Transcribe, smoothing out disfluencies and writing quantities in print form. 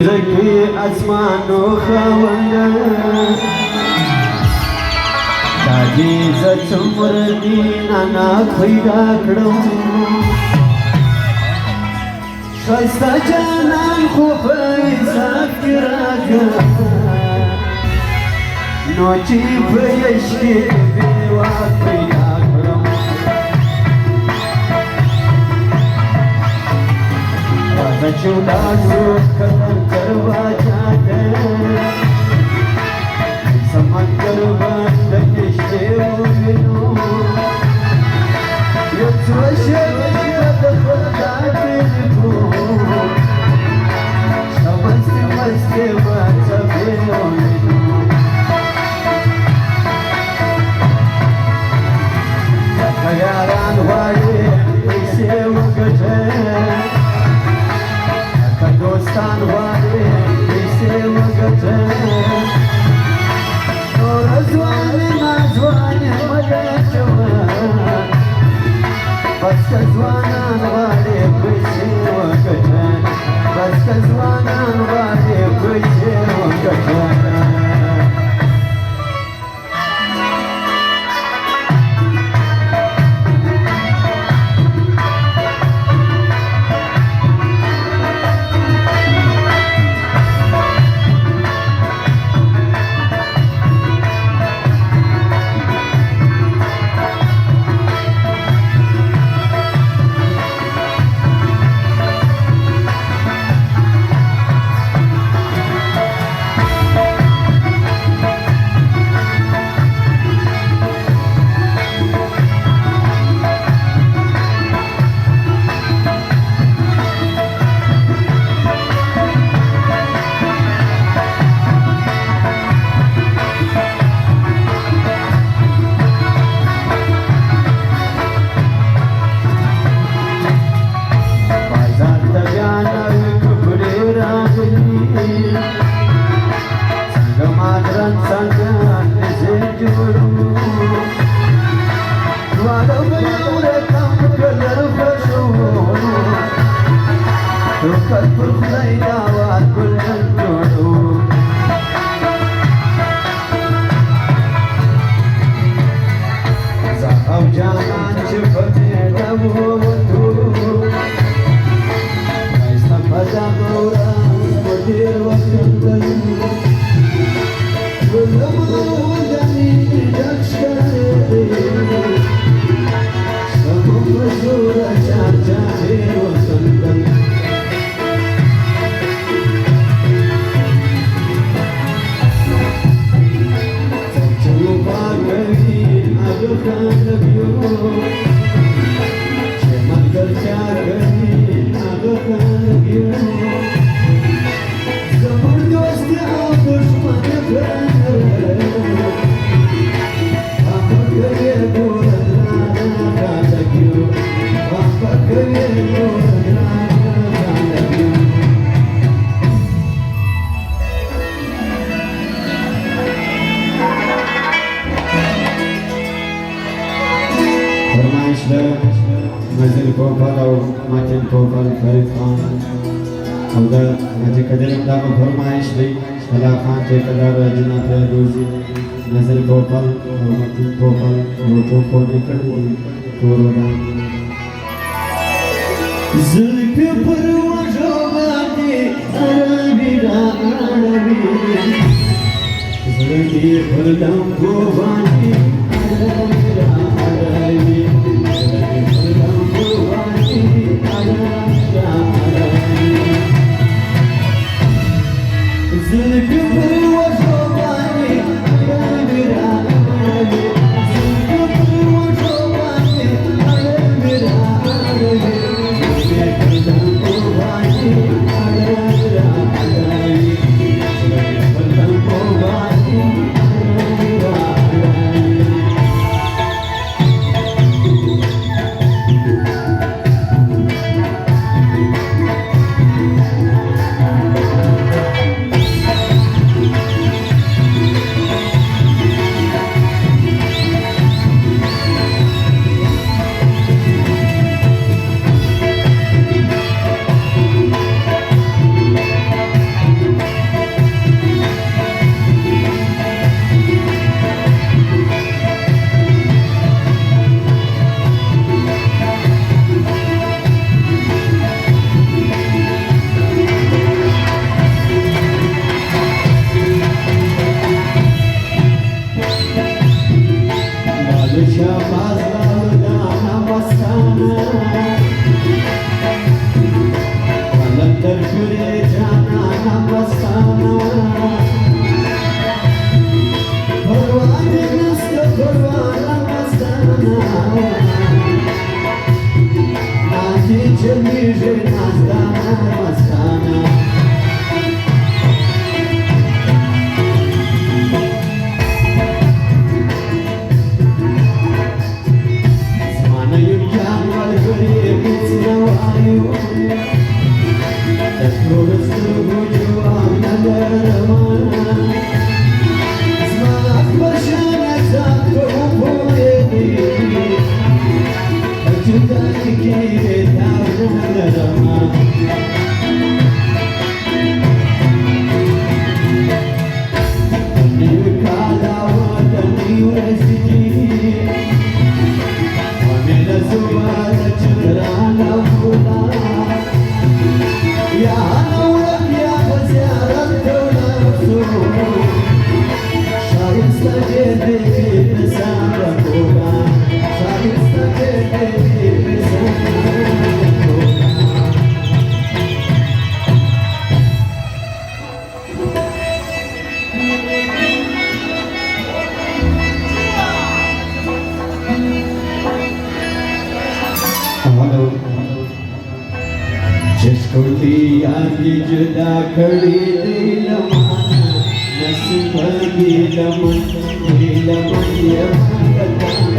زكي أسمان وخوند دادي زتمر دين أنا خيدا كرم خستا جنان خوفي سكرك نوچي بيشكي بيواتي أكرم राजा चूड़ा कदम करवा जाते समंदर बंद किश्ते उगनो ये तुझे बद खुदा दिल को समझते मस्ते बात बेनो यारान वाले इसे वगते दोस्तान वाले इसे मगते और अज़वाने नाज़वाने मगे जवान बस कज़वानान वाले इसे मगते बस कज़वानान वाले इसे मगते مزل کوفل او ماتن کوفل فرید خان او دا مجھے قدرم دا فرمائش دی صلاح خان ٹھیکیدار جناب فیروزی مزل کوفل او ماتن کوفل او ٹوکو نکڑی تورودا زلفی پر وجوباتی عربی دا عربی زلفی پر لمبو بانی عربی دا عربی पियाजी जुदा खड़ी दिल मन नसीब दिल मन ये